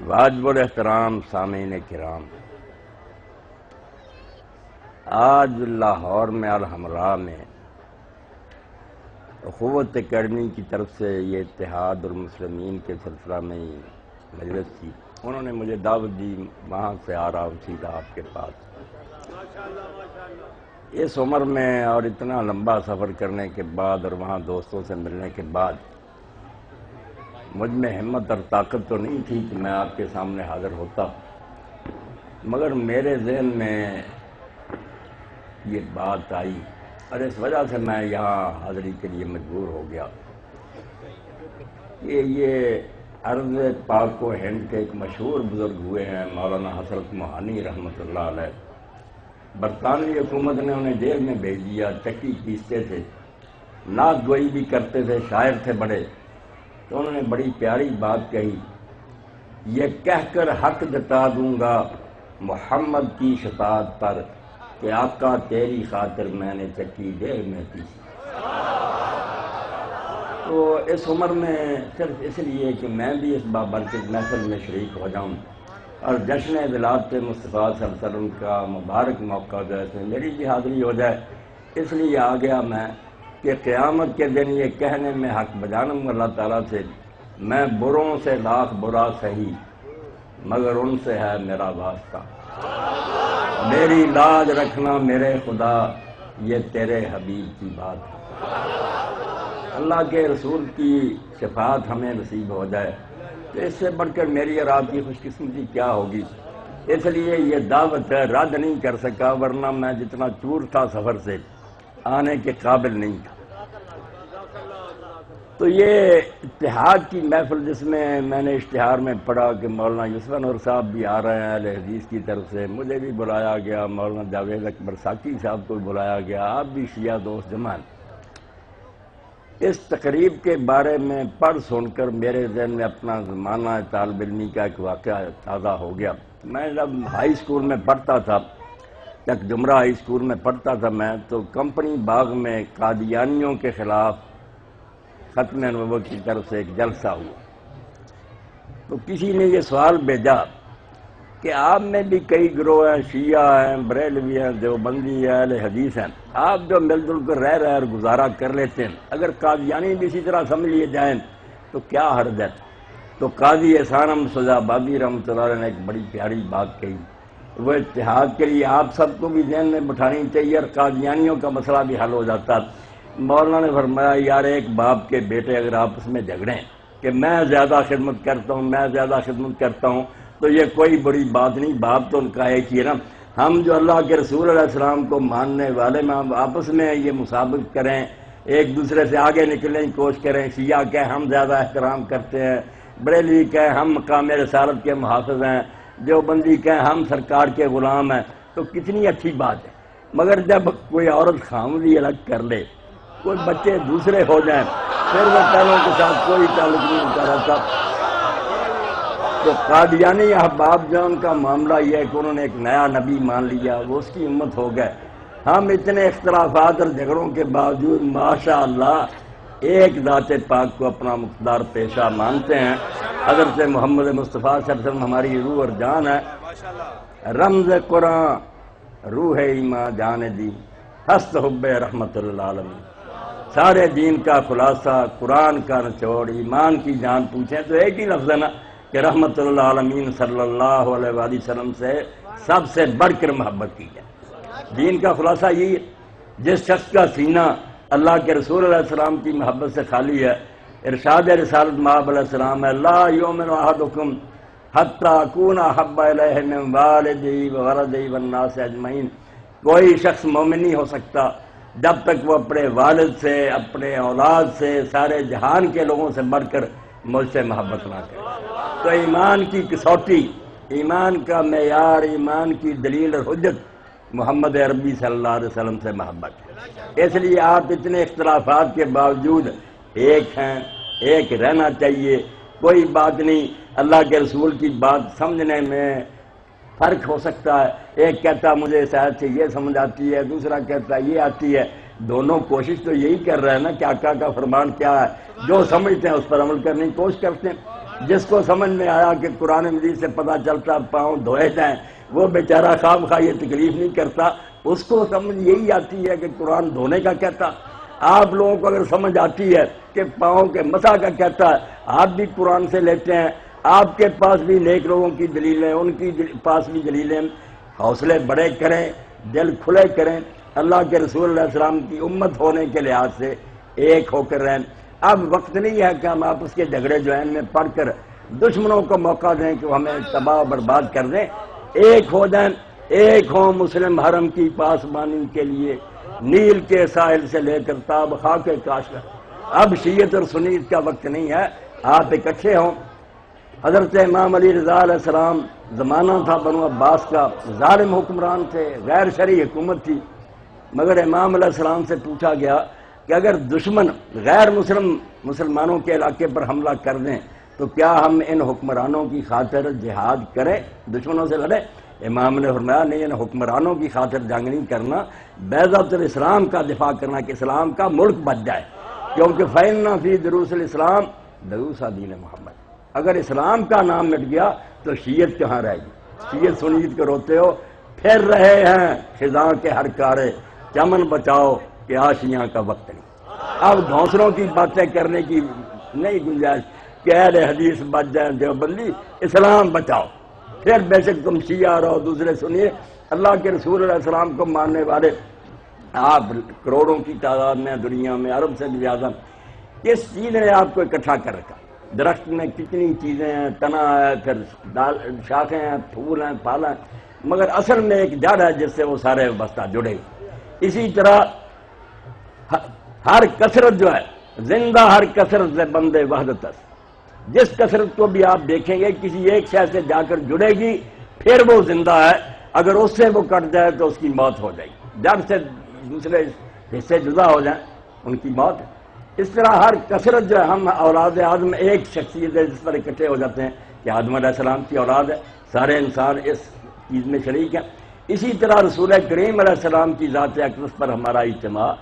واجب الاحترام سامعین کرام، آج لاہور میں الحمراء میں اخوت اکیڈمی کی طرف سے یہ اتحاد المسلمین کے سلسلہ میں مجلس تھی. انہوں نے مجھے دعوت دی، وہاں سے آ رہا ہوں سیدھا آپ کے پاس. اس عمر میں اور اتنا لمبا سفر کرنے کے بعد اور وہاں دوستوں سے ملنے کے بعد مجھ میں ہمت اور طاقت تو نہیں تھی کہ میں آپ کے سامنے حاضر ہوتا، مگر میرے ذہن میں یہ بات آئی اور اس وجہ سے میں یہاں حاضری کے لیے مجبور ہو گیا کہ یہ عرض پاک و ہند کے ایک مشہور بزرگ ہوئے ہیں مولانا حضرت موہانی رحمۃ اللہ علیہ. برطانوی حکومت نے انہیں جیل میں بھیج دیا، چکی پیستے تھے، نعت گوئی بھی کرتے تھے، شاعر تھے بڑے. تو انہوں نے بڑی پیاری بات کہی، یہ کہہ کر حق جتا دوں گا محمد کی شفاعت پر کہ آقا تیری خاطر میں نے چکی جیل میں پیسی. تو اس عمر میں صرف اس لیے کہ میں بھی اس بابرکت محفل میں شریک ہو جاؤں اور جشن ولادت مصطفیٰ صلی اللہ علیہ وسلم کا مبارک موقع جو ہے اس میں میری بھی حاضری ہو جائے، اس لیے آ گیا میں کہ قیامت کے دن یہ کہنے میں حق بجانوں اللہ تعالیٰ سے، میں بروں سے لاکھ برا سہی مگر ان سے ہے میرا واسطہ، میری لاج رکھنا میرے خدا یہ تیرے حبیب کی بات ہے. اللہ کے رسول کی شفاعت ہمیں نصیب ہو جائے تو اس سے بڑھ کر میری اور آپ کی خوش قسمتی کیا ہوگی. اس لیے یہ دعوت ہے، رد نہیں کر سکا، ورنہ میں جتنا چور تھا سفر سے آنے کے قابل نہیں تھا. تو یہ اتحاد کی محفل جس میں نے اشتہار میں پڑھا کہ مولانا یوسف انور صاحب بھی آ رہے ہیں اہل حدیث کی طرف سے، مجھے بھی بلایا گیا، مولانا جاوید اکبر ساکی صاحب کو بھی بلایا گیا، آپ بھی شیعہ دوست جمع ہیں. اس تقریب کے بارے میں پڑھ سن کر میرے ذہن میں اپنا زمانہ طالب علمی کا ایک واقعہ تازہ ہو گیا. میں جب ہائی اسکول میں پڑھتا تھا، یک جمرہ ہائی اسکول میں پڑھتا تھا میں، تو کمپنی باغ میں قادیانیوں کے خلاف ختم نبوت کی طرف سے ایک جلسہ ہوا. تو کسی نے یہ سوال بھیجا کہ آپ میں بھی کئی گروہ ہیں، شیعہ ہیں، بریلوی ہیں، دیوبندی ہیں، اہل حدیث ہیں، آپ جو مل جل کر رہ رہے اور گزارا کر لیتے ہیں، اگر قادیانی بھی اسی طرح سمجھ لیے جائیں تو کیا حرج ہے. تو قاضی احسان احمد سجا آبادی رحمۃ اللہ علیہ نے ایک بڑی پیاری بات کہی، وہ اتحاد کے لیے آپ سب کو بھی ذہن میں بٹھانی چاہیے اور قادیانیوں کا مسئلہ بھی حل ہو جاتا. مولانا نے فرمایا یار ایک باپ کے بیٹے اگر آپس میں جھگڑیں کہ میں زیادہ خدمت کرتا ہوں، میں زیادہ خدمت کرتا ہوں، تو یہ کوئی بڑی بات نہیں، باپ تو ان کا ایک ہی ہے نا. ہم جو اللہ کے رسول علیہ السلام کو ماننے والے میں آپس میں یہ مسابقت کریں، ایک دوسرے سے آگے نکلنے کی کوشش کریں. شیعہ کہ ہم زیادہ احترام کرتے ہیں، بریلوی کہ ہم مقام رسالت کے محافظ ہیں، دیوبندی کہ ہم سرکار کے غلام ہیں، تو کتنی اچھی بات ہے. مگر جب کوئی عورت خامدی الگ کر لے، کوئی بچے دوسرے ہو جائیں، پھر وہ پہلوں کے ساتھ کوئی تعلق نہیں ہوتا رہتا. تو قادیانی احباب جو ان کا معاملہ یہ ہے کہ انہوں نے ایک نیا نبی مان لیا، وہ اس کی امت ہو گئے. ہم اتنے اختلافات اور جھگڑوں کے باوجود ماشاءاللہ ایک ذات پاک کو اپنا مقتدر پیشہ مانتے ہیں. حضرت محمد مصطفیٰ صلی اللہ علیہ وسلم ہماری روح اور جان ہے، رمز قرآن روح ایمان جان دی، ہست حب رحمت للعالمین. سارے دین کا خلاصہ، قرآن کا نچوڑ، ایمان کی جان پوچھیں تو ایک ہی لفظ ہے نا کہ رحمت للعالمین صلی اللہ علیہ وآلہ وسلم سے سب سے بڑھ کر محبت کی جائے. دین کا خلاصہ یہی ہے. جس شخص کا سینہ اللہ کے رسول علیہ السلام کی محبت سے خالی ہے، ارشاد رسالت مآب علیہ السلام ہے لا یؤمن احدکم حتی اکون احب الیہ من والدی وولدی والناس اجمعین. کوئی شخص مومن نہیں ہو سکتا جب تک وہ اپنے والد سے، اپنے اولاد سے، سارے جہان کے لوگوں سے بڑھ کر مجھ سے محبت نہ کرے. تو ایمان کی کسوٹی، ایمان کا معیار، ایمان کی دلیل اور حجت محمد عربی صلی اللہ علیہ وسلم سے محبت. اس لیے آپ اتنے اختلافات کے باوجود ایک ہیں، ایک رہنا چاہیے. کوئی بات نہیں، اللہ کے رسول کی بات سمجھنے میں فرق ہو سکتا ہے. ایک کہتا مجھے اس آیت سے یہ سمجھ آتی ہے، دوسرا کہتا یہ آتی ہے. دونوں کوشش تو یہی کر رہے ہیں نا کہ آقا کا فرمان کیا ہے، جو سمجھتے ہیں اس پر عمل کرنے کی کوشش کرتے ہیں۔ جس کو سمجھ میں آیا کہ قرآن مجید سے پتہ چلتا پاؤں دھوئے جائیں، وہ بیچارہ خام خواہ یہ تکلیف نہیں کرتا، اس کو سمجھ یہی آتی ہے کہ قرآن دھونے کا کہتا۔ آپ لوگوں کو اگر سمجھ آتی ہے کہ پاؤں کے مسح کا کہتا ہے، آپ بھی قرآن سے لیتے ہیں، آپ کے پاس بھی نیک لوگوں کی دلیلیں، ان کی پاس بھی دلیلیں، حوصلے بڑے کریں، دل کھلے کریں، اللہ کے رسول علیہ السلام کی امت ہونے کے لحاظ سے ایک ہو کر رہیں۔ اب وقت نہیں ہے کہ ہم آپس کے جھگڑے جو ہیں ان میں پڑھ کر دشمنوں کو موقع دیں کہ وہ ہمیں تباہ و برباد کر دیں۔ ایک ہو جائیں، ایک ہوں مسلم حرم کی پاسبانی کے لیے، نیل کے ساحل سے لے کر تاب خاک کاش۔ اب شیعت اور سنیت کا وقت نہیں ہے، آپ اکٹھے ہوں۔ حضرت امام علی رضا علیہ السلام زمانہ تھا بنو عباس کا، ظالم حکمران تھے، غیر شرعی حکومت تھی، مگر امام علیہ السلام سے پوچھا گیا کہ اگر دشمن غیر مسلمانوں کے علاقے پر حملہ کر دیں تو کیا ہم ان حکمرانوں کی خاطر جہاد کریں، دشمنوں سے لڑیں؟ امام نے فرمایا نہیں، ان حکمرانوں کی خاطر جنگ نہیں کرنا، بیضۃ الاسلام کا دفاع کرنا کہ اسلام کا ملک بچ جائے، کیونکہ فإن فی دروس الاسلام دروس دین محمد۔ اگر اسلام کا نام مٹ گیا تو شیعت کہاں رہے گی؟ شیعت سنیت کو روتے ہو، پھر رہے ہیں خزاں کے ہر کارے، چمن بچاؤ کہ آشیاں کا وقت نہیں۔ اب گھونسلوں کی باتیں کرنے کی نہیں گنجائش کہ اہل حدیث بچ جائیں، دیوبندی اسلام بچاؤ، پھر بے شک تم شیعہ رہو دوسرے سنیے۔ اللہ کے رسول علیہ السلام کو ماننے والے آپ کروڑوں کی تعداد میں دنیا میں، عرب سے بھی زیادہ۔ کس چیز نے آپ کو اکٹھا کر رکھا؟ درخت میں کتنی چیزیں ہیں، تنا ہے، پھر شاخیں ہیں، پھول ہیں، پھل ہیں، مگر اصل میں ایک جڑ ہے جس سے وہ سارے وابستہ جڑے۔ اسی طرح ہر کثرت جو ہے زندہ، ہر کثرت سے بندے وحدت ہے۔ جس کثرت کو بھی آپ دیکھیں گے کسی ایک شے سے جا کر جڑے گی، پھر وہ زندہ ہے، اگر اس سے وہ کٹ جائے تو اس کی موت ہو جائے گی، جڑ سے دوسرے حصے جدا ہو جائیں ان کی موت۔ اس طرح ہر کثرت جو ہے، ہم اولاد آدم ایک شخصیت ہے جس پر اکٹھے ہو جاتے ہیں کہ آدم علیہ السلام کی اولاد ہے، سارے انسان اس چیز میں شریک ہیں۔ اسی طرح رسول کریم علیہ السلام کی ذات اقدس پر ہمارا اجتماع،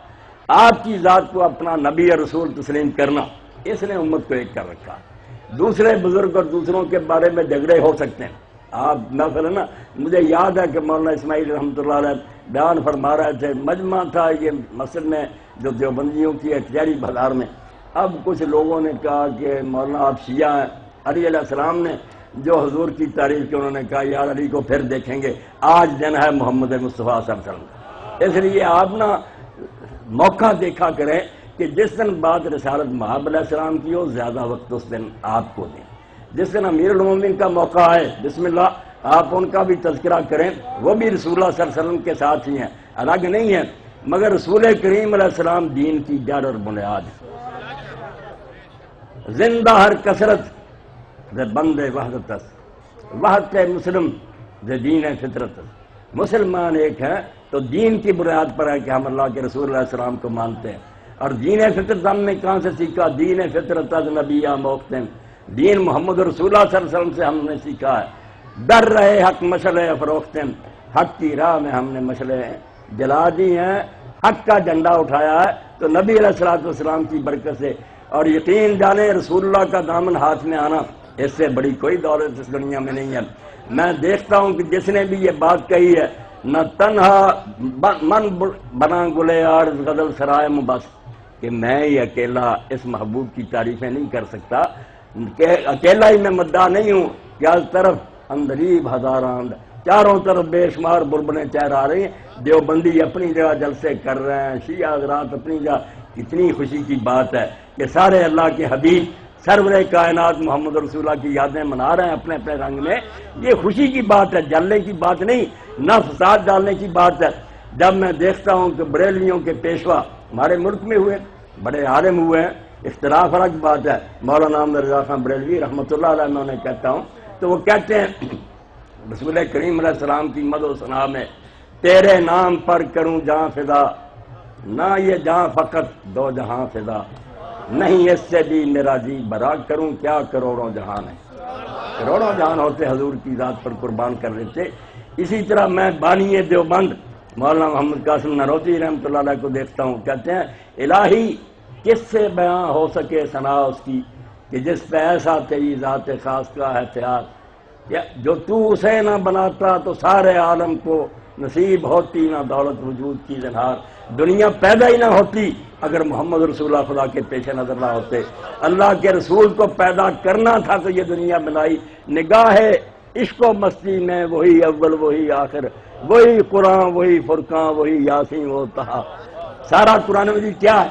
آپ کی ذات کو اپنا نبی اور رسول تسلیم کرنا، اس نے امت کو ایک کر رکھا۔ دوسرے بزرگ اور دوسروں کے بارے میں جھگڑے ہو سکتے ہیں، آپ مثلا نا، مجھے یاد ہے کہ مولانا اسماعیل رحمۃ اللہ علیہ بیان فرما رہے تھے، مجمع تھا یہ مسجد میں جو دیوبندیوں کی ہے ٹیہری بازار میں۔ اب کچھ لوگوں نے کہا کہ مولانا آپ شیعہ ہیں، علی علیہ السلام نے جو حضور کی تعریف کی، انہوں نے کہا یار علی کو پھر دیکھیں گے، آج دن ہے محمد مصطفیٰ صلی اللہ علیہ وسلم۔ اس لیے آپ نا موقع دیکھا کریں کہ جس دن بات رسالت مآب علیہ السلام کی ہو، زیادہ وقت اس دن آپ کو دیں۔ جس دن امیر المومنین کا موقع ہے، بسم اللہ، آپ ان کا بھی تذکرہ کریں، وہ بھی رسول اللہ صلی اللہ علیہ وسلم کے ساتھ ہی ہیں، الگ نہیں ہیں، مگر رسول کریم علیہ السلام دین کی جڑ اور بنیاد۔ زندہ ہر کثرت دے بندے وحدت، وحدت مسلم دے دین فطرت۔ مسلمان ایک ہے تو دین کی بنیاد پر ہے کہ ہم اللہ کے رسول علیہ السلام کو مانتے ہیں۔ اور دین فطرت ہم نے کہاں سے سیکھا؟ دین فطرت از نبی موختم، دین محمد رسول اللہ صلی اللہ علیہ وسلم سے ہم نے سیکھا ہے۔ ڈر رہے حق مشعلے افروختم، حق کی راہ میں ہم نے مشعلے جلا دی ہیں، حق کا جھنڈا اٹھایا ہے تو نبی علیہ الصلوۃ والسلام کی برکت سے۔ اور یقین جانے رسول اللہ کا دامن ہاتھ میں آنا، اس سے بڑی کوئی دولت اس دنیا میں نہیں ہے۔ میں دیکھتا ہوں کہ جس نے بھی یہ بات کہی ہے، نہ تنہا من بنا گلے اور غزل سرائے مبس، کہ میں ہی اکیلا اس محبوب کی تعریفیں نہیں کر سکتا، کہ اکیلا ہی میں مدعا نہیں ہوں، کیا طرف اندریب ہزاراں، چاروں طرف بے شمار بلبلیں چہرا رہی ہیں، دیوبندی اپنی جگہ جلسے کر رہے ہیں، شیعہ حضرات اپنی جگہ۔ کتنی خوشی کی بات ہے کہ سارے اللہ کے حبیب سرور کائنات محمد رسول اللہ کی یادیں منا رہے ہیں اپنے اپنے رنگ میں۔ یہ خوشی کی بات ہے، جلنے کی بات نہیں، نہ فساد ڈالنے کی بات ہے۔ جب میں دیکھتا ہوں کہ بریلویوں کے پیشوا ہمارے ملک میں ہوئے، بڑے عالم ہوئے ہیں، اختلاف الگ بات ہے، مولانا احمد رضا خان بریلوی رحمۃ اللہ علیہ میں انہیں کہتا ہوں، تو وہ کہتے ہیں رسول کریم علیہ السلام کی مدح و ثنا میں، تیرے نام پر کروں جہاں فدا، نہ یہ جہاں فقط دو جہاں فدا، نہیں اس سے بھی میرا جی برا، کروں کیا کروڑوں جہان ہے، کروڑوں جہان ہوتے حضور کی ذات پر قربان کر دیتے۔ اسی طرح میں بانی دیوبند مولانا محمد قاسم نانوتوی رحمۃ اللہ علیہ کو دیکھتا ہوں، کہتے ہیں الہی کس سے بیاں ہو سکے ثنا اس کی کہ جس پہ ایسا تیری ذات خاص کا ہے اختیار، جو تو اسے نہ بناتا تو سارے عالم کو نصیب ہوتی نہ دولت وجود کی زنہار، دنیا پیدا ہی نہ ہوتی اگر محمد رسول اللہ خدا کے پیش نظر نہ ہوتے، اللہ کے رسول کو پیدا کرنا تھا تو یہ دنیا بنائی، نگاہ عشق و مستی میں وہی اول وہی آخر، وہی قرآن وہی فرقان وہی یاسین و طہا۔ سارا قرآن مجید کیا ہے؟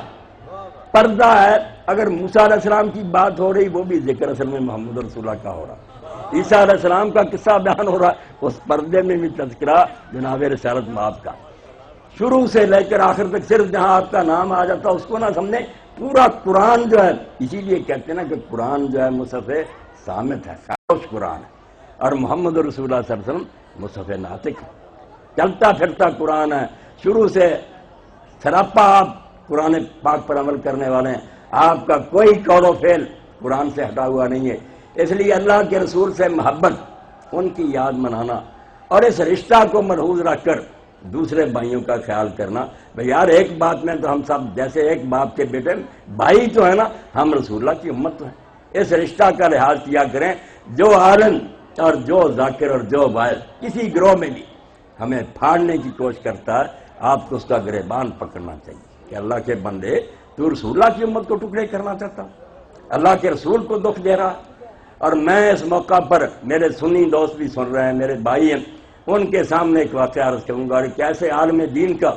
پردہ ہے۔ اگر موسیٰ علیہ السلام کی بات ہو رہی وہ بھی ذکر اصل میں محمد رسول اللہ کا ہو رہا، عیسیٰ علیہ السلام کا قصہ بیان ہو رہا ہے، اس پردے میں بھی تذکرہ جناب رسالت مآب کا، شروع سے لے کر آخر تک صرف جہاں آپ کا نام آ جاتا اس کو نہ سمجھیں، پورا قرآن جو ہے، اسی لیے کہتے ہیں نا کہ قرآن جو ہے مصحف صامت ہے، خاموش قرآن ہے، اور محمد رسول اللہ صلی اللہ علیہ وسلم مصحف ناطق ہے، چلتا پھرتا قرآن ہے، شروع سے سراپا آپ قرآن پاک پر عمل کرنے والے ہیں، آپ کا کوئی قول و فعل قرآن سے ہٹا ہوا نہیں ہے۔ اس لیے اللہ کے رسول سے محبت، ان کی یاد منانا اور اس رشتہ کو ملحوظ رکھ کر دوسرے بھائیوں کا خیال کرنا، بھئی یار ایک بات میں تو ہم سب جیسے ایک باپ کے بیٹے بھائی تو ہے نا، ہم رسول اللہ کی امت تو ہیں، اس رشتہ کا لحاظ کیا کریں۔ جو عالم اور جو ذاکر اور جو باعث کسی گروہ میں بھی ہمیں پھاڑنے کی کوشش کرتا ہے، آپ کو اس کا گریبان پکڑنا چاہیے کہ اللہ کے بندے تو رسول اللہ کی امت کو ٹکڑے کرنا چاہتا، اللہ کے رسول کو دکھ دے رہا۔ اور میں اس موقع پر میرے سنی دوست بھی سن رہے ہیں، میرے بھائی ہیں، ان کے سامنے ایک واقعہ عرض کروں گا کہ ایسے عالم دین کا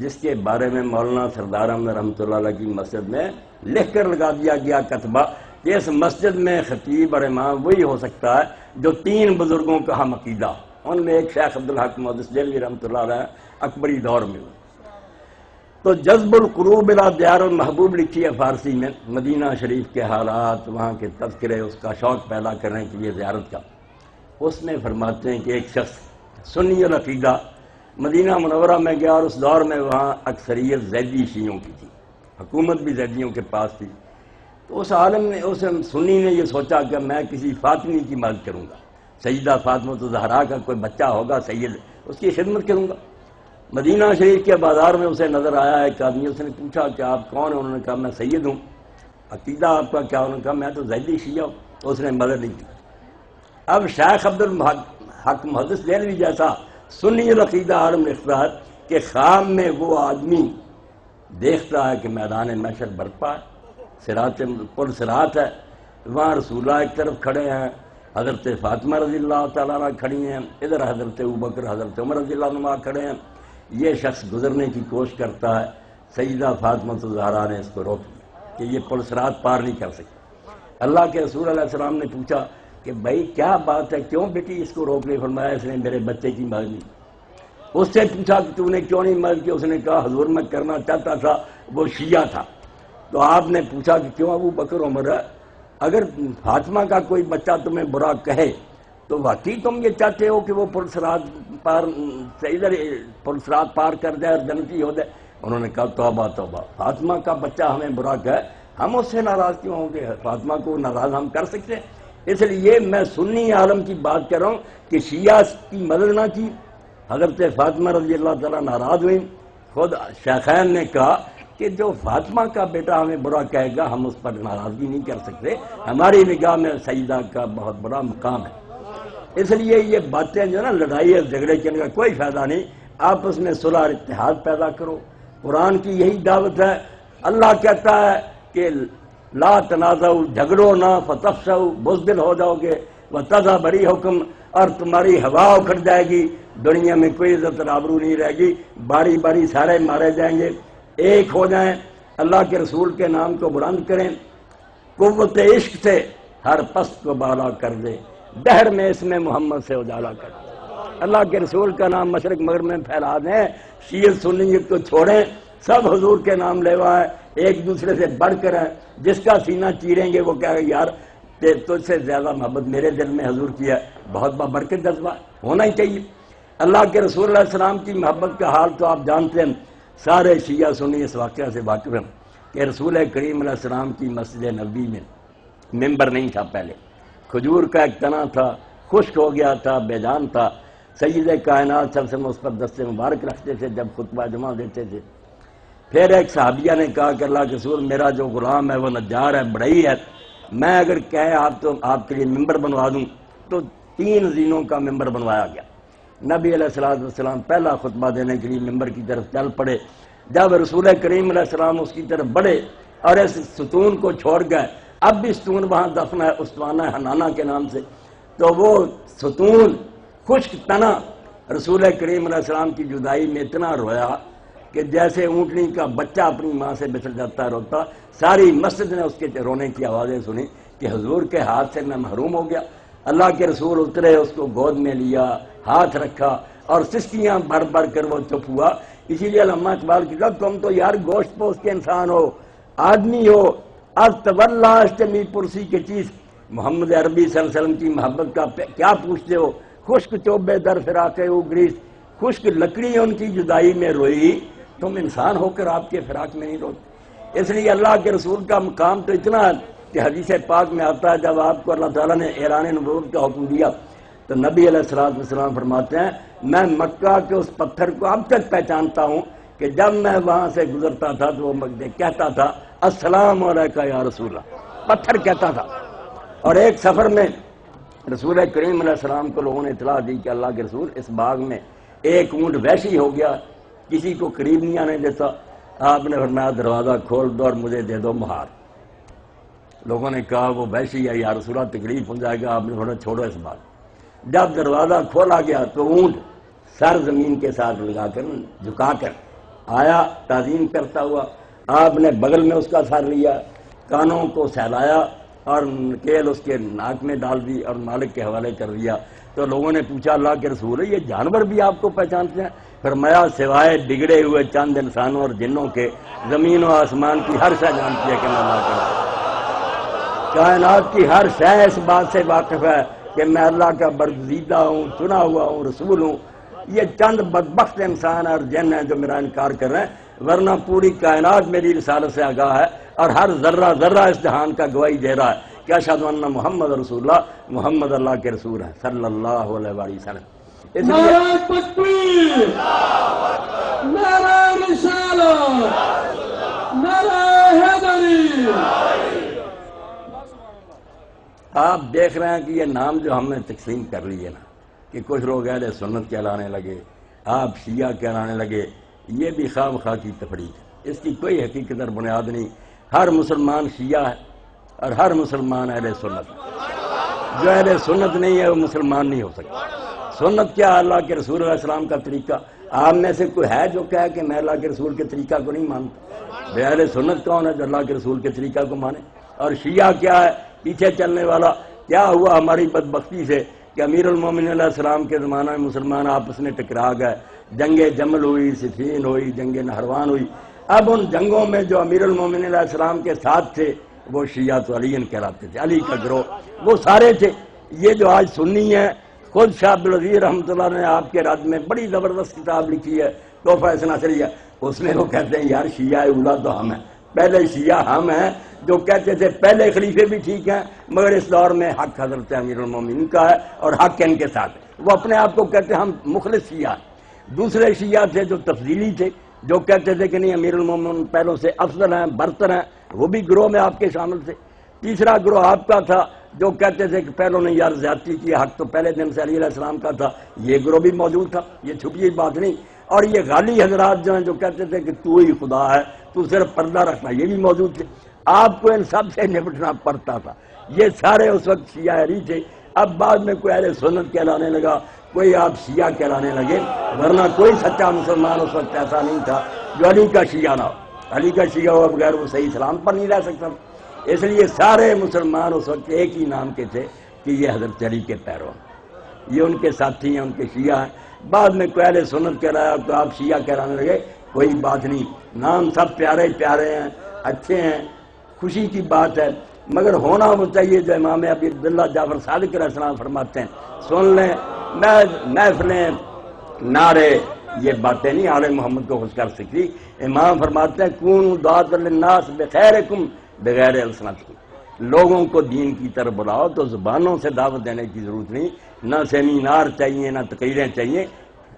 جس کے بارے میں مولانا سردار احمد رحمۃ اللہ علیہ کی مسجد میں لکھ کر لگا دیا گیا کتبہ کہ اس مسجد میں خطیب اور امام وہی ہو سکتا ہے جو تین بزرگوں کا ہم عقیدہ، ان میں ایک شیخ عبدالحق محدث دہلوی رحمۃ اللہ علیہ اکبری دور میں ہوئے۔ تو جذب القلوب الی دیار المحبوب لکھی ہے فارسی میں، مدینہ شریف کے حالات، وہاں کے تذکرے، اس کا شوق پیدا کرنے کے لیے زیارت کا، اس میں فرماتے ہیں کہ ایک شخص سنی العقیدہ مدینہ منورہ میں گیا، اور اس دور میں وہاں اکثریت زیدی شیعوں کی تھی، حکومت بھی زیدیوں کے پاس تھی۔ تو اس عالم نے، اس سنی نے یہ سوچا کہ میں کسی فاطمی کی مدد کروں گا، سیدہ فاطمہ الزہرا کا کوئی بچہ ہوگا سید، اس کی خدمت کروں گا۔ مدینہ شریف کے بازار میں اسے نظر آیا ایک آدمی، اس نے پوچھا کہ آپ کون ہیں؟ انہوں نے کہا میں سید ہوں۔ عقیدہ آپ کا کیا؟ انہوں نے کہا میں تو زیدی شیعہ ہوں۔ تو اس نے مدد نہیں کی۔ اب شیخ عبدالحق محدث دہلوی جیسا سنی العقیدہ عالم لکھتا ہے کہ خام میں وہ آدمی دیکھتا ہے کہ میدان محشر برپا ہے، صراط پل صراط ہے، وہاں رسول اللہ ایک طرف کھڑے ہیں، حضرت فاطمہ رضی اللہ تعالیٰ عنہ کھڑی ہیں، ادھر حضرت ابوبکر حضرت عمر رضی اللہ عنہ کھڑے ہیں۔ یہ شخص گزرنے کی کوشش کرتا ہے، سیدہ فاطمہ الزہرا نے اس کو روک دیا کہ یہ پل صراط پار نہیں کر سکتی۔ اللہ کے رسول علیہ السلام نے پوچھا کہ بھائی کیا بات ہے، کیوں بیٹی اس کو روک لے؟ فرمایا اس نے میرے بچے کی مدد نہیں۔ اس سے پوچھا کہ تو نے کیوں نہیں مدد کی؟ اس نے کہا حضور میں کرنا چاہتا تھا، وہ شیعہ تھا۔ تو آپ نے پوچھا کہ کیوں؟ ابو بکر عمر ہے، اگر فاطمہ کا کوئی بچہ تمہیں برا کہے تو واقعی تم یہ چاہتے ہو کہ وہ پل صراط پار کر جائے اور جنتی ہو جائے؟ انہوں نے کہا توبہ توبہ، فاطمہ کا بچہ ہمیں برا کہے ہم اس سے ناراض کیوں ہوں گے؟ فاطمہ کو ناراض ہم کر سکتے ہیں؟ اس لیے میں سنی عالم کی بات کر رہا ہوں کہ شیعہ کی مدد نہ کی، حضرت فاطمہ رضی اللہ تعالیٰ ناراض ہوئی۔ خود شیخین نے کہا کہ جو فاطمہ کا بیٹا ہمیں برا کہے گا ہم اس پر ناراضگی نہیں کر سکتے، ہماری نگاہ میں سیدہ کا بہت بڑا مقام ہے۔ اس لیے یہ باتیں جو ہے نا لڑائی اور جھگڑے کے کا کوئی فائدہ نہیں، آپس میں صلح اور اتحاد پیدا کرو۔ قرآن کی یہی دعوت ہے۔ اللہ کہتا ہے کہ لا تنازعوا، جھگڑو نہ، فتفشوا، بزدل ہو جاؤ گے، وتذهب ريحكم، اور تمہاری ہوا اکھڑ جائے گی، دنیا میں کوئی عزت اور آبرو نہیں رہے گی، باری باری سارے مارے جائیں گے۔ ایک ہو جائیں، اللہ کے رسول کے نام کو بلند کریں، قوت عشق سے ہر پست کو بالا کر دے، دہر میں اس میں محمد سے اجالا کر دے۔ اللہ کے رسول کا نام مشرق مغرب میں پھیلا دیں، شیعت سنیت کو چھوڑیں، سب حضور کے نام لیوا ہے، ایک دوسرے سے بڑھ کر ہے۔ جس کا سینہ چیریں گے وہ کہے گا یار تجھ سے زیادہ محبت میرے دل میں حضور کی ہے، بہت بابرکت جذبہ ہونا ہی چاہیے۔ اللہ کے رسول علیہ السلام کی محبت کا حال تو آپ جانتے ہیں، سارے شیعہ سنی اس واقعہ سے واقف ہیں کہ رسول کریم علیہ السلام کی مسجد نبوی میں ممبر نہیں تھا، پہلے کھجور کا ایک تنا تھا، خشک ہو گیا تھا، بے جان تھا۔ سید کائنات سب سے مثبت دست مبارک رکھتے تھے جب خطبہ جمعہ دیتے تھے۔ پھر ایک صحابیہ نے کہا کہ اللہ کے رسول میرا جو غلام ہے وہ نجار ہے، بڑھئی ہے، میں اگر کہے آپ کے لیے ممبر بنوا دوں تو 3 زینوں کا ممبر بنوایا گیا۔ نبی علیہ السلام پہلا خطبہ دینے کے لیے ممبر کی طرف چل پڑے۔ جب رسول کریم علیہ السلام اس کی طرف بڑھے اور اس ستون کو چھوڑ گئے، اب بھی ستون وہاں دفن ہے اسطوانہ حنانہ کے نام سے، تو وہ ستون خشک تنا رسول کریم علیہ السلام کی جدائی میں اتنا رویا کہ جیسے اونٹنی کا بچہ اپنی ماں سے بچھڑ جاتا روتا۔ ساری مسجد نے اس کے رونے کی آوازیں سنی کہ حضور کے ہاتھ سے میں محروم ہو گیا۔ اللہ کے رسول اترے، اس کو گود میں لیا، ہاتھ رکھا اور سسکیاں بھر بھر کر وہ چپ ہوا۔ اسی لیے علامہ اقبال کی کہا تم تو یار گوشت پوست کے انسان ہو، آدمی ہو، اب تبرلاشتمی پرسی کی چیز محمد عربی صلی اللہ علیہ وسلم کی محبت کا کیا پوچھتے ہو؟ خشک چوبے در فراق او گریس، خشک لکڑی ان کی جدائی میں روئی، تم انسان ہو کر آپ کے فراق میں نہیں روتے۔ اس لیے اللہ کے رسول کا مقام تو اتنا ہے کہ حدیث پاک میں آتا ہے جب آپ کو اللہ تعالیٰ نے اعلان نبوت کا حکم دیا تو نبی علیہ السلام فرماتے ہیں میں مکہ کے اس پتھر کو اب تک پہچانتا ہوں کہ جب میں وہاں سے گزرتا تھا تو وہ کہتا تھا السلام علیکہ یا رسول اللہ، پتھر کہتا تھا۔ اور ایک سفر میں رسول کریم علیہ السلام کو لوگوں نے اطلاع دی کہ اللہ کے رسول اس باغ میں ایک اونٹ وحشی ہو گیا، کسی کو قریب نہیں آنے دیتا، آپ نے فرمایا دروازہ کھول دو اور مجھے دے دو مہار۔ لوگوں نے کہا وہ وحشی ہے یا رسول اللہ تکلیف ہو جائے گا، آپ نے تھوڑا چھوڑو اس بات۔ جب دروازہ کھولا گیا تو اونٹ سر زمین کے ساتھ لگا کر جھکا کر آیا تعظیم کرتا ہوا، آپ نے بغل میں اس کا سر لیا، کانوں کو سہلایا اور نکیل اس کے ناک میں ڈال دی اور مالک کے حوالے کر دیا۔ تو لوگوں نے پوچھا اللہ کے رسول یہ جانور بھی آپ کو پہچانتے ہیں؟ فرمایا سوائے بگڑے ہوئے چند انسانوں اور جنوں کے زمین و آسمان کی ہر شے جانتی ہے کہ میں اللہ کا کائنات کی ہر شے اس بات سے واقف ہے کہ میں اللہ کا برگزیدہ ہوں، چنا ہوا ہوں، رسول ہوں۔ یہ چند بدبخت انسان اور جن ہیں جو میرا انکار کر رہے ہیں، ورنہ پوری کائنات میری رسالت سے آگاہ ہے اور ہر ذرہ ذرہ اس جہان کا گواہی دے رہا ہے کہ اشہد ان محمد رسول اللہ، محمد اللہ کے رسول ہیں صلی اللہ علیہ وآلہ وسلم۔ اس لیے نعرہ تکبیر، نعرہ رسالت، نعرہ حیدری۔ آپ دیکھ رہے ہیں کہ یہ نام جو ہم نے تقسیم کر لی ہے نا کہ کچھ لوگ اہل سنت کہلانے لگے، آپ شیعہ کہلانے لگے، یہ بھی خواہ مخواہ کی تفریق ہے، اس کی کوئی حقیقت اور بنیاد نہیں۔ ہر مسلمان شیعہ ہے اور ہر مسلمان اہل سنت ہے۔ جو اہل سنت نہیں ہے وہ مسلمان نہیں ہو سکتا۔ سنت کیا ہے؟ اللہ کے رسول علیہ السلام کا طریقہ۔ آپ میں سے کوئی ہے جو کہے کہ میں اللہ کے رسول کے طریقہ کو نہیں مانتا؟ بے اہل سنت کون ہے جو اللہ کے رسول کے طریقہ کو مانے؟ اور شیعہ کیا ہے؟ پیچھے چلنے والا۔ کیا ہوا ہماری بدبختی سے کہ امیر المومنین علیہ السلام کے زمانہ میں مسلمان آپس میں ٹکرا گئے، جنگ جمل ہوئی، صفین ہوئی، جنگ نہروان ہوئی۔ اب ان جنگوں میں جو امیر المومنین علیہ السلام کے ساتھ تھے وہ شیعہ تو علی کہلاتے تھے، علی کا گروہ وہ سارے تھے۔ یہ جو آج سنی ہے، خود شاہ عبدالعزیز رحمۃ اللہ نے آپ کے رد میں بڑی زبردست کتاب لکھی ہے تحفہ اثنا عشریہ، اس میں وہ کہتے ہیں یار شیعہ اولا تو ہم ہیں، پہلے شیعہ ہم ہیں جو کہتے تھے پہلے خلیفے بھی ٹھیک ہیں مگر اس دور میں حق حضرت امیر المومنین کا ہے اور حق ان کے ساتھ ہے۔ وہ اپنے آپ کو کہتے ہیں ہم مخلص شیعہ ہیں۔ دوسرے شیعہ تھے جو تفضیلی تھے، جو کہتے تھے کہ نہیں امیر المومنین پہلوں سے افضل ہیں، برتر ہیں، وہ بھی گروہ میں آپ کے شامل تھے۔ تیسرا گروہ آپ کا تھا جو کہتے تھے کہ پہلوں نے یار زیادتی کی، حق تو پہلے دن سے علی علیہ السلام کا تھا، یہ گروہ بھی موجود تھا، یہ چھپی بات نہیں۔ اور یہ غالی حضرات جو ہیں جو کہتے تھے کہ تو ہی خدا ہے، تو صرف پردہ رکھنا، یہ بھی موجود تھے۔ آپ کو ان سب سے نپٹنا پڑتا تھا۔ یہ سارے اس وقت شیعہ علی تھے۔ اب بعد میں کوئی اہل سنت کہلانے لگا، کوئی آپ شیعہ کہلانے لگے، ورنہ کوئی سچا مسلمان اس وقت ایسا نہیں تھا جو علی کا شیعہ نہ ہو۔ علی کا شیعہ ہوا بغیر وہ صحیح اسلام پر نہیں رہ سکتا۔ اس لیے سارے مسلمان اس وقت ایک ہی نام کے تھے کہ یہ حضرت علی کے پیرو ہیں، یہ ان کے ساتھی ہیں، ان کے شیعہ ہیں۔ بعد میں کوئی اہل سنت کہلایا تو آپ شیعہ کہلانے لگے، کوئی بات نہیں، نام سب پیارے پیارے ہیں، اچھے ہیں، خوشی کی بات ہے، مگر ہونا وہ چاہیے جو امام ابی عبداللہ جعفر صادق علیہ السلام فرماتے ہیں۔ سن لیں محفلیں، نعرے، یہ باتیں نہیں آل محمد کو خوش کر سکتی۔ امام فرماتے ہیں کونوا دعاۃ للناس بخیرکم بغیر السنتکم، لوگوں کو دین کی طرف بلاؤ تو زبانوں سے دعوت دینے کی ضرورت نہیں، نہ سیمینار چاہیے نہ تقریریں چاہیے،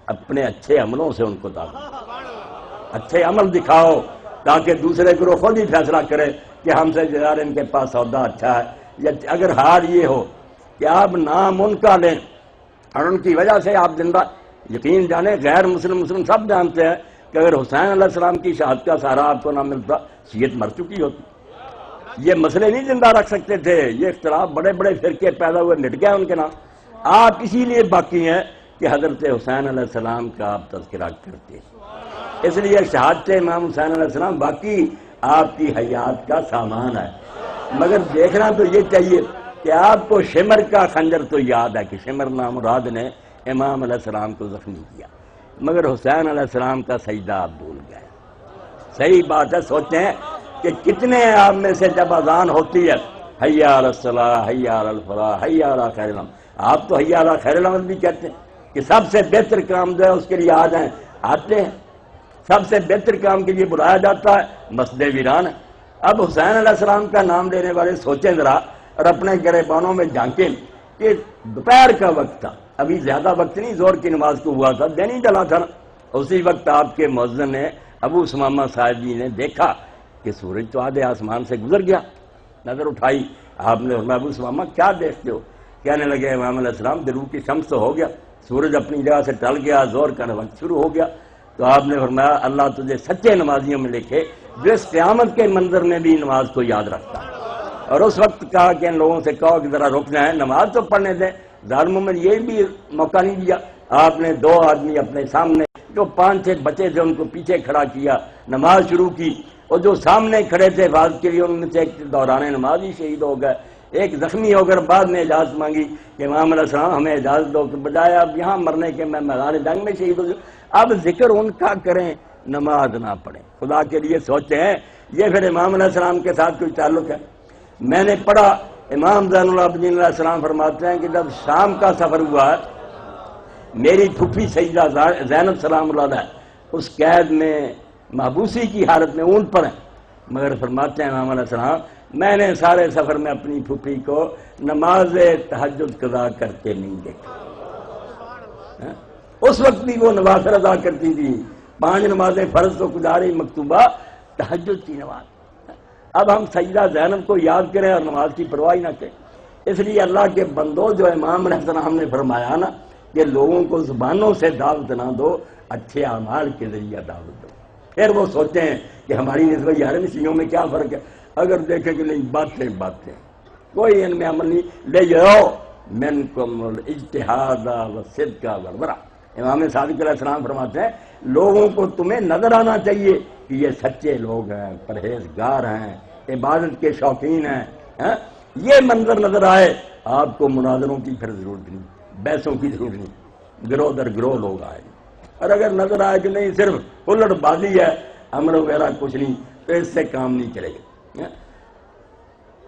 اپنے اچھے عملوں سے ان کو دعوت، اچھے عمل دکھاؤ تاکہ دوسرے گروہ خود ہی فیصلہ کرے کہ ہم سے یار ان کے پاس سودا اچھا ہے۔ یا اگر حال یہ ہو کہ آپ نام ان کا لیں اور ان کی وجہ سے آپ زندہ، یقین جانے غیر مسلم سب جانتے ہیں کہ اگر حسین علیہ السلام کی شہادت کا سہارا آپ کو نہ ملتا شیعت مر چکی ہوتی۔ یہ مسئلے نہیں زندہ رکھ سکتے تھے، یہ اختلاف بڑے بڑے فرقے پیدا ہوئے، مٹ گئے ان کے نام۔ آپ اسی لیے باقی ہیں کہ حضرت حسین علیہ السلام کا آپ تذکرہ کرتے ہیں، اس لیے شہادت امام حسین علیہ السلام باقی آپ کی حیات کا سامان ہے۔ مگر دیکھنا تو یہ چاہیے کہ آپ کو شمر کا خنجر تو یاد ہے کہ شمر نامراد نے امام علیہ السلام کو زخمی کیا، مگر حسین علیہ السلام کا سجدہ آپ بھول گئے۔ صحیح بات ہے، سوچیں کہ کتنے آپ میں سے جب اذان ہوتی ہے حی علی الصلاۃ حی علی الفلاح حی علی خیر العمل، آپ تو حی علی خیر العمل بھی کہتے ہیں کہ سب سے بہتر کام جو ہے اس کے لیے آ جائیں، آتے ہیں۔ سب سے بہتر کام کے لیے بلایا جاتا ہے، مسجد ویران ہے۔ اب حسین علیہ السلام کا نام لینے والے سوچیں ذرا اور اپنے گریبانوں میں جھانکیں کہ دوپہر کا وقت تھا، ابھی زیادہ وقت نہیں زور کی نماز کو ہوا تھا، دن ہی ڈلا تھا نا۔ اسی وقت آپ کے مؤذن نے ابو ثمامہ صاحب جی نے دیکھا کہ سورج تو آدھے آسمان سے گزر گیا، نظر اٹھائی، آپ نے فرمایا ابو ثمامہ کیا دیکھتے ہو؟ کہنے لگے امام علیہ السلام غروب کی شمس تو ہو گیا، سورج اپنی جگہ سے ٹل گیا، زور کا وقت شروع ہو گیا۔ تو آپ نے فرمایا اللہ تجھے سچے نمازیوں میں لکھے جو اس قیامت کے منظر میں بھی نماز کو یاد رکھتا ہے۔ اور اس وقت کہا کہ ان لوگوں سے کہو کہ ذرا رکنا ہے، نماز تو پڑھنے دیں۔ ظالموں میں یہ بھی موقع نہیں دیا، آپ نے دو آدمی اپنے سامنے جو 5-6 بچے تھے ان کو پیچھے کھڑا کیا، نماز شروع کی، اور جو سامنے کھڑے تھے حفاظت کے لیے ان میں سے ایک دوران نماز ہی شہید ہو گئے، ایک زخمی ہو کر بعد میں اجازت مانگی کہ امام علیہ السلام ہمیں اجازت دو کہ بجائے اب یہاں مرنے کے میں میدان جنگ میں شہید ہو جاؤں۔ اب ذکر ان کا کریں، نماز نہ پڑھیں، خدا کے لیے سوچیں۔ یہ پھر امام علیہ السلام کے ساتھ کوئی تعلق ہے؟ میں نے پڑھا امام زین العابدین علیہ السلام فرماتے ہیں کہ جب شام کا سفر ہوا میری پھوپھی سیدہ زینب سلام اللہ علیہ اس قید میں محبوسی کی حالت میں اونٹ پر ہیں، مگر فرماتے ہیں امام علیہ السلام میں نے سارے سفر میں اپنی پھوپھی کو نماز تہجد قضا کرتے نہیں دیکھا۔ اس وقت بھی وہ نوافل ادا کرتی تھی، 5 نمازیں فرض تو گزاری، مکتوبہ تہجد کی نماز۔ اب ہم سیدہ زینب کو یاد کریں اور نماز کی پرواہ نہ کریں۔ اس لیے اللہ کے بندوں جو امام علیہ السلام نے فرمایا نا کہ لوگوں کو زبانوں سے دعوت نہ دو، اچھے اعمال کے ذریعہ دعوت دو۔ پھر وہ سوچتے ہیں کہ ہماری نسبت یار شیعوں میں کیا فرق ہے، اگر دیکھیں کہ نہیں باتیں کوئی ان میں عمل نہیں، لے جاؤ منکم الاجتہاد والصدق والورع۔ امام صادق علیہ السلام فرماتے ہیں لوگوں کو تمہیں نظر آنا چاہیے کہ یہ سچے لوگ ہیں، پرہیزگار ہیں، عبادت کے شوقین ہیں۔ یہ منظر نظر آئے، آپ کو مناظروں کی پھر ضرورت نہیں، بحثوں کی ضرورت نہیں، گروہ در گروہ لوگ آئے۔ اور اگر نظر آئے کہ نہیں صرف ہلڑ بازی ہے، امر وغیرہ کچھ نہیں، تو اس سے کام نہیں چلے گا۔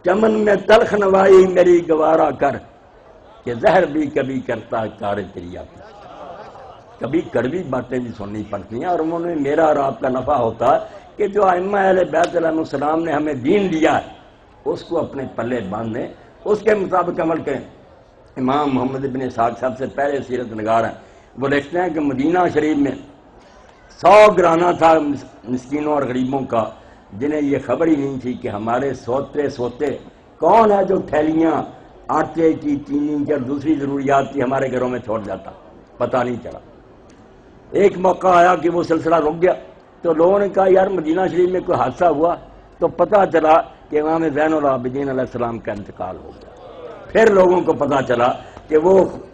چمن میں تلخ نوائی میری گوارا کر کہ زہر بھی کبھی کرتا کار تیری آتی، کبھی کڑوی باتیں بھی سننی پڑتی ہیں، اور انہوں نے میرا اور آپ کا نفع ہوتا ہے کہ جو ائمہ اہل بیت علیہ السلام نے ہمیں دین دیا ہے اس کو اپنے پلے باندھیں، اس کے مطابق عمل کریں۔ امام محمد ابن اسحاق سب سے پہلے سیرت نگار ہیں، وہ لکھتے ہیں کہ مدینہ شریف میں 100 گرانہ تھا مسکینوں اور غریبوں کا، جنہیں یہ خبر ہی نہیں تھی کہ ہمارے سوتے کون ہے جو تھیلیاں آٹے کی، چینی کی اور دوسری ضروریات کی ہمارے گھروں میں چھوڑ جاتا، پتہ نہیں چلا۔ ایک موقع آیا کہ وہ سلسلہ رک گیا، تو لوگوں نے کہا یار مدینہ شریف میں کوئی حادثہ ہوا، تو پتہ چلا کہ امام زین العابدین علیہ السلام کا انتقال ہو گیا۔ پھر لوگوں کو پتہ چلا کہ وہ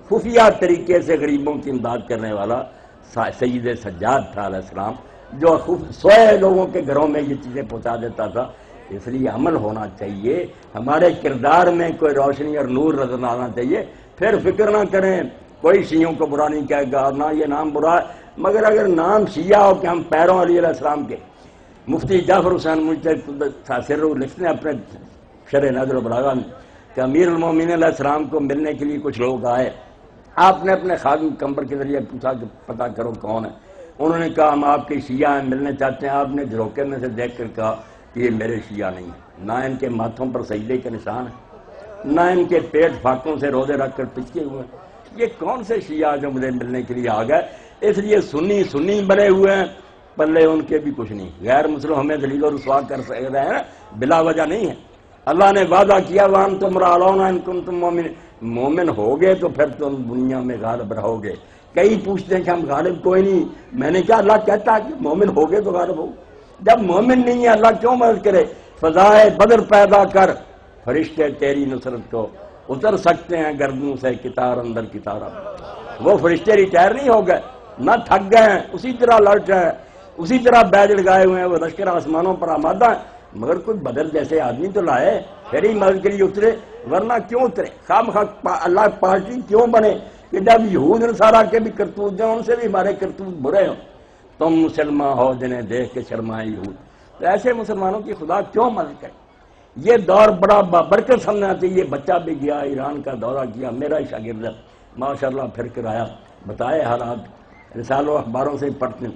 خفیہ طریقے سے غریبوں کی امداد کرنے والا سید سجاد تھا علیہ السلام، جو سوئے لوگوں کے گھروں میں یہ چیزیں پہنچا دیتا تھا۔ اس لیے عمل ہونا چاہیے، ہمارے کردار میں کوئی روشنی اور نور نظر آنا چاہیے۔ پھر فکر نہ کریں، کوئی شیعوں کو برا نہیں کہے گا، نہ یہ نام برا ہے، مگر اگر نام شیعہ ہو کہ ہم پیروں علی علیہ السلام کے، مفتی جعفر حسین مجتہد لکھتے ہیں اپنے شرح نظر و بلاغہ میں کہ امیر المومنین علیہ السلام کو ملنے کے لیے کچھ لوگ آئے، آپ نے اپنے خادم کمبر کے ذریعے پوچھا کہ پتہ کرو کون ہے، انہوں نے کہا ہم آپ کے شیعہ ہیں، ملنے چاہتے ہیں۔ آپ نے جھروکے میں سے دیکھ کر کہا کہ یہ میرے شیعہ نہیں ہیں، نہ ان کے ماتھوں پر سجدے کے نشان ہیں، نہ ان کے پیٹ فاقوں سے روزے رکھ کر پچکے ہوئے ہیں، یہ کون سے شیعہ جو مجھے ملنے کے لیے آ گئے؟ اس لیے سنی بنے ہوئے ہیں، پلے ان کے بھی کچھ نہیں. غیر مسلم ہمیں ذلیل و رسوا کر رہے ہیں بلا وجہ نہیں ہے. اللہ نے وعدہ کیا وَأَنْتُمْ رَأَوْنَ إِن كُنتُم مُؤْمِنِينَ، مومن ہوگے تو پھر تم دنیا میں غالب رہو گے. کئی پوچھتے ہیں کہ ہم غالب کوئی نہیں. میں نے کہا اللہ کہتا ہے کہ مومن ہوگے تو غالب ہو. جب مومن نہیں ہے اللہ کیوں مدد کرے؟ فضائے بدر پیدا کر، فرشتے تیری نصرت کو اتر سکتے ہیں گردوں سے کتار اندر کتارا. وہ فرشتے ریٹائر نہیں ہو گئے، نہ تھک گئے ہیں، اسی طرح لڑ رہے ہیں، اسی طرح بیج لگائے ہوئے ہیں. وہ لشکر آسمانوں پر آمادہ ہیں، مگر کوئی بدر جیسے آدمی تو لائے پھر ہی مدد کے لیے اترے، ورنہ کیوں اترے؟ خام اللہ پارٹی کیوں بنے کہ جب یہود نصارہ کے بھی کرتوت ہیں ان سے بھی ہمارے کرتوت برے ہوں. تم مسلمان ہو جنہیں دیکھ کے شرمائے یہود. تو ایسے مسلمانوں کی خدا کیوں مدد کرے؟ یہ دور بڑا بابرکت سمجھنا چاہیے. بچہ بھی گیا ایران کا دورہ کیا، میرا ہی شاگرد ہے ماشاءاللہ، پھر کر آیا، بتائے حالات رسالوں اخباروں سے پڑھتے ہیں.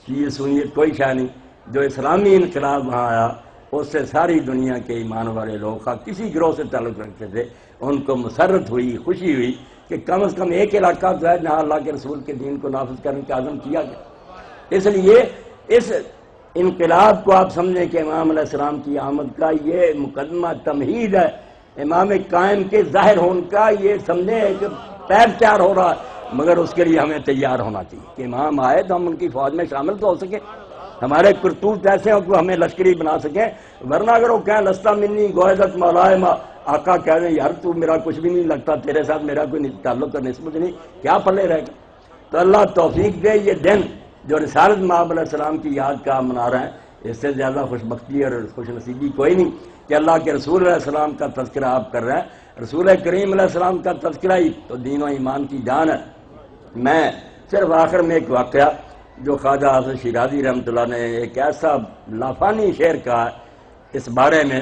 یہ سنیے کوئی شاہ نہیں. جو اسلامی انقلاب وہاں آیا اس سے ساری دنیا کے ایمان والے لوگ کسی گروہ سے تعلق رکھتے تھے، ان کو مسرت ہوئی، خوشی ہوئی کہ کم از کم ایک علاقہ تو ہے جہاں اللہ کے رسول کے دین کو نافذ کرنے کا عزم کیا گیا. اس لیے اس انقلاب کو آپ سمجھیں کہ امام علیہ السلام کی آمد کا یہ مقدمہ تمہید ہے، امام قائم کے ظاہر ہونے کا. یہ سمجھیں کہ پیر تیار ہو رہا ہے، مگر اس کے لیے ہمیں تیار ہونا چاہیے کہ امام آئے تو ہم ان کی فوج میں شامل تو ہو سکیں، ہمارے کرتوت ایسے ہوں کہ ہمیں لشکری بنا سکیں. ورنہ اگر وہ کہیں لستا منی گوہدت مولائے ما، آقا کہہ دیں یار تو میرا کچھ بھی نہیں لگتا، تیرے ساتھ میرا کوئی تعلق اور نسبت نہیں، کیا پلے رہے گا؟ تو اللہ توفیق دے. یہ دن جو رسالت مآب علیہ السلام کی یاد کا منا رہے ہیں، اس سے زیادہ خوش بختی اور خوش نصیبی کوئی نہیں کہ اللہ کے رسول علیہ السلام کا تذکرہ آپ کر رہے ہیں. رسول کریم علیہ السلام کا تذکرہ ہی تو دین و ایمان کی جان ہے. میں صرف آخر میں ایک واقعہ جو خواجہ حافظ شیرازی رحمۃ اللہ نے ایک ایسا لافانی شعر کہا ہے اس بارے میں،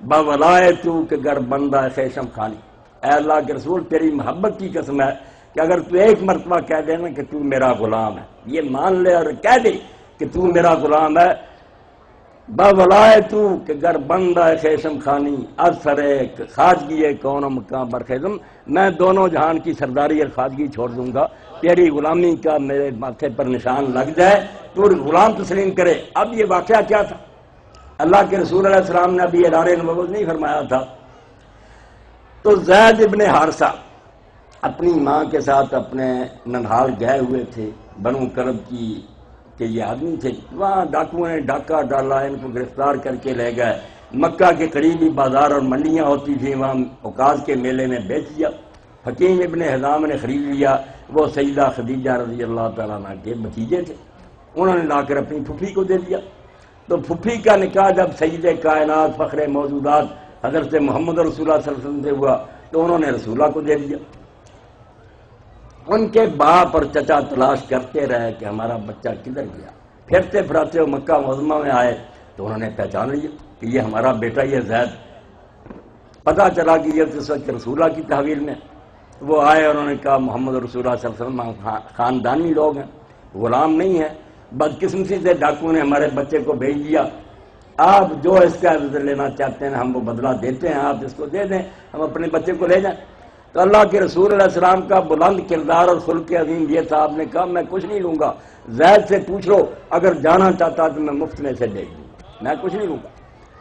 باولائے تو کہ گر بندہ خیشم خانی، اے اللہ کے رسول تیری محبت کی قسم ہے کہ اگر تو ایک مرتبہ کہہ دے نا کہ تو میرا غلام ہے، یہ مان لے اور کہہ دے کہ تو میرا غلام ہے، باولائے تو کہ گر بندہ خیشم خانی اثر خواجگی کون مقام برخیزم، میں دونوں جہان کی سرداری اور خواجگی چھوڑ دوں گا، تیری غلامی کا میرے ماتھے پر نشان لگ جائے، تو غلام تسلیم کرے. اب یہ واقعہ کیا تھا؟ اللہ کے رسول علیہ السلام نے ابھی ادارے نبوت نہیں فرمایا تھا، تو زید ابن حارثہ اپنی ماں کے ساتھ اپنے ننہال گئے ہوئے تھے بنو کرب کی کہ یہ آدمی تھے. وہاں ڈاکوؤں نے ڈاکہ ڈالا، ان کو گرفتار کر کے لے گئے. مکہ کے قریبی بازار اور منڈیاں ہوتی تھیں، وہاں اوقاز کے میلے میں بیچ دیا. حکیم ابن حزام نے خرید لیا. وہ سیدہ خدیجہ رضی اللہ تعالیٰ عنہ کے بھتیجے تھے، انہوں نے لا کر اپنی پھوپھی کو دے دیا. تو پھوپھی کا نکاح جب سید کائنات فخر موجودات حضرت محمد رسول اللہ صلی اللہ علیہ وسلم سے ہوا تو انہوں نے رسولہ کو دے دیا. ان کے باپ اور چچا تلاش کرتے رہے کہ ہمارا بچہ کدھر گیا. پھرتے پھراتے وہ مکہ معظمہ میں آئے تو انہوں نے پہچان لیا کہ یہ ہمارا بیٹا یہ زید. پتہ چلا کہ یہ اس وقت رسولہ کی تحویل میں. وہ آئے اور انہوں نے کہا محمد رسول اللہ صلی اللہ علیہ وسلم خاندانی لوگ ہیں، غلام نہیں ہیں، بدقسمتی سے ڈاکو نے ہمارے بچے کو بھیج دیا، آپ جو اس کا عزت لینا چاہتے ہیں ہم وہ بدلہ دیتے ہیں، آپ اس کو دے دیں، ہم اپنے بچے کو لے جائیں. تو اللہ کے رسول علیہ السلام کا بلند کردار اور خلق عظیم یہ تھا، آپ نے کہا میں کچھ نہیں لوں گا، زید سے پوچھ لو، اگر جانا چاہتا تو میں مفت میں سے دے دوں، میں کچھ نہیں لوں گا.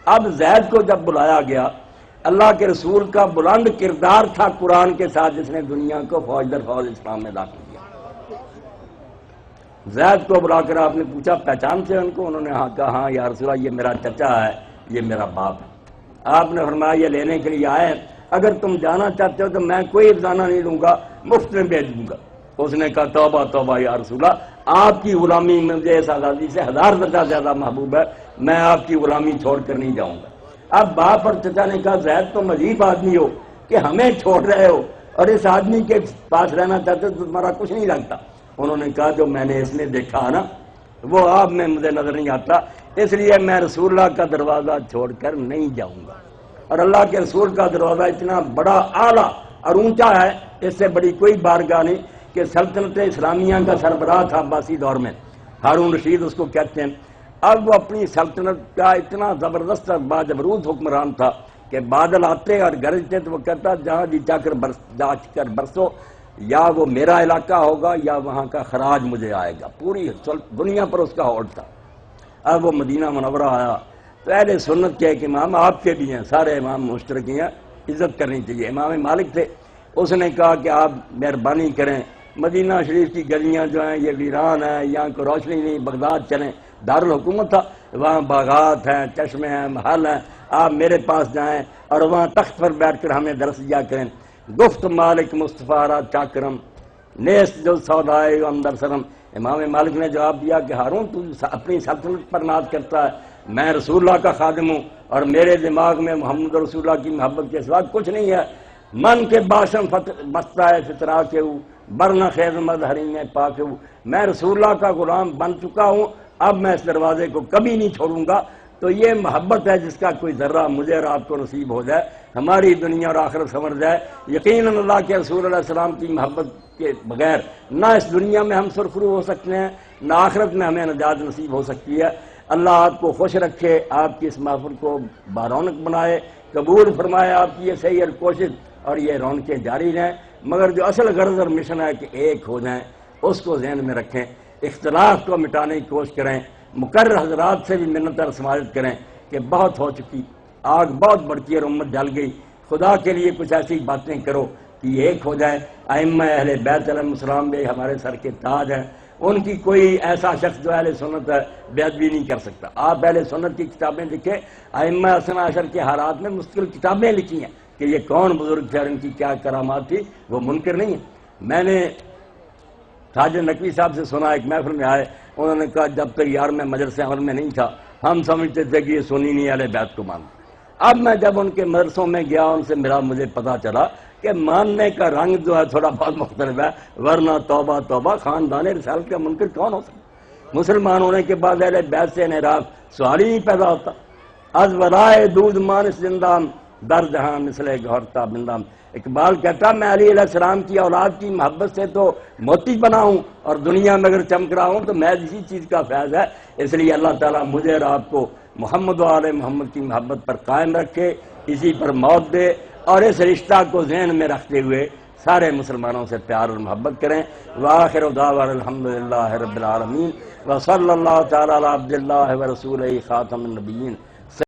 اب زید کو جب بلایا گیا، اللہ کے رسول کا بلند کردار تھا قرآن کے ساتھ، جس نے دنیا کو فوج در فوج اسلام میں داخل کیا. زید کو بلا کر آپ نے پوچھا پہچان سے ان کو؟ انہوں نے کہا ہاں یا رسول اللہ یہ میرا چچا ہے، یہ میرا باپ ہے. آپ نے فرمایا یہ لینے کے لیے آئے، اگر تم جانا چاہتے ہو تو میں کوئی افزانہ نہیں لوں گا، مفت میں بھیج دوں گا. اس نے کہا توبہ توبہ یا رسول اللہ، آپ کی غلامی مجھے اس آزادی سے 1000 درجہ زیادہ محبوب ہے، میں آپ کی غلامی چھوڑ کر نہیں جاؤں گا. اب باپ اور چچا نے کہا زید تم عجیب آدمی ہو کہ ہمیں چھوڑ رہے ہو اور اس آدمی کے پاس رہنا چاہتے تو تمہارا کچھ نہیں لگتا. انہوں نے کہا جو میں نے اس میں دیکھا نا وہ آپ میں مجھے نظر نہیں آتا، اس لیے میں رسول اللہ کا دروازہ چھوڑ کر نہیں جاؤں گا. اور اللہ کے رسول کا دروازہ اتنا بڑا اعلیٰ اور اونچا ہے، اس سے بڑی کوئی بارگاہ نہیں کہ سلطنت اسلامیہ کا سربراہ تھا عباسی دور میں، ہارون رشید اس کو کہتے ہیں. اب وہ اپنی سلطنت کا اتنا زبردست اور باجبروت حکمران تھا کہ بادل آتے اور گرجتے تو وہ کہتا جہاں جی جا کر برسو، یا وہ میرا علاقہ ہوگا یا وہاں کا خراج مجھے آئے گا، پوری دنیا پر اس کا ہولڈ تھا۔ اب وہ مدینہ منورہ آیا تو اہل سنت کے ایک امام آپ کے بھی ہیں، سارے امام مشترکی ہیں، عزت کرنی چاہیے۔ امام مالک تھے، اس نے کہا کہ آپ مہربانی کریں، مدینہ شریف کی گلیاں جو ہیں یہ ویران ہیں، یہاں کو روشنی نہیں، بغداد چلیں، دارالحکومت تھا، وہاں باغات ہیں، چشمے ہیں، محل ہیں، آپ میرے پاس جائیں اور وہاں تخت پر بیٹھ کر ہمیں درس دیا کریں۔ گفت مالک مصطفیٰ را چاکرم نیست جو سودائے اندر سرم۔ امام مالک نے جواب دیا کہ ہارون تو اپنی سلطنت پر ناز کرتا ہے، میں رسول اللہ کا خادم ہوں اور میرے دماغ میں محمد رسول اللہ کی محبت کے سوا کچھ نہیں ہے۔ من کے باشم بستا ہے فطرا کے ہوں برنا خیز مظہرین پاک ہوں، میں رسول اللہ کا غلام بن چکا ہوں، اب میں اس دروازے کو کبھی نہیں چھوڑوں گا۔ تو یہ محبت ہے جس کا کوئی ذرہ مجھے اور آپ کو نصیب ہو جائے، ہماری دنیا اور آخرت سنور جائے۔ یقیناً اللہ کے رسول علیہ السلام کی محبت کے بغیر نہ اس دنیا میں ہم سرخرو ہو سکتے ہیں، نہ آخرت میں ہمیں نجات نصیب ہو سکتی ہے۔ اللہ آپ کو خوش رکھے، آپ کی اس محفل کو بارونق بنائے، قبول فرمائے آپ کی یہ صحیح اور کوشش، اور یہ رونقیں جاری رہیں۔ مگر جو اصل غرض اور مشن ہے کہ ایک ہو جائیں، اس کو ذہن میں رکھیں، اختلاف کو مٹانے کی کوشش کریں، مقرر حضرات سے بھی منت اور سماجت کریں کہ بہت ہو چکی، آگ بہت بڑھتی اور امت جل گئی، خدا کے لیے کچھ ایسی باتیں کرو کہ یہ ایک ہو جائے۔ ائمہ اہل بیت علیہ السلام بھی ہمارے سر کے تاج ہیں، ان کی کوئی ایسا شخص جو اہل سنت ہے بے ادبی نہیں کر سکتا۔ آپ اہل سنت کی کتابیں لکھیں، ائمہ اثنا عشر کے حالات میں مستقل کتابیں لکھی ہیں کہ یہ کون بزرگ تھے اور ان کی کیا کرامات تھی، وہ منکر نہیں ہے۔ میں نے خواجہ نقوی صاحب سے سنا، ایک محفل میں آئے، انہوں نے کہا جب تک یار میں مدرسہ عمل میں نہیں تھا ہم سمجھتے تھے کہ یہ سنی نہیں اہل بیت کو مانتے۔ اب میں جب ان کے مدرسوں میں گیا، ان سے ملا، مجھے پتا چلا کہ ماننے کا رنگ جو ہے تھوڑا بہت مختلف ہے، ورنہ توبہ توبہ خاندان رسالت کا منکر کون ہو سکتا؟ مسلمان ہونے کے بعد اہل بیت سے انحراف سوال ہی نہیں پیدا ہوتا۔ از ورائے دودھ مانس زندام در جہاں مثل گہرتا بندام۔ اقبال کہتا میں علی علیہ السلام کی اولاد کی محبت سے تو موتی بنا ہوں، اور دنیا میں اگر چمک رہا ہوں تو میں اسی چیز کا فیض ہے۔ اس لیے اللہ تعالیٰ مجھے اور آپ کو محمد و آل محمد کی محبت پر قائم رکھے، اسی پر موت دے، اور اس رشتہ کو ذہن میں رکھتے ہوئے سارے مسلمانوں سے پیار اور محبت کریں۔ وآخر دعوانا الحمدللہ رب العالمین، وصلی اللہ تعالی علی عبد اللہ ورسولہ خاتم النبیین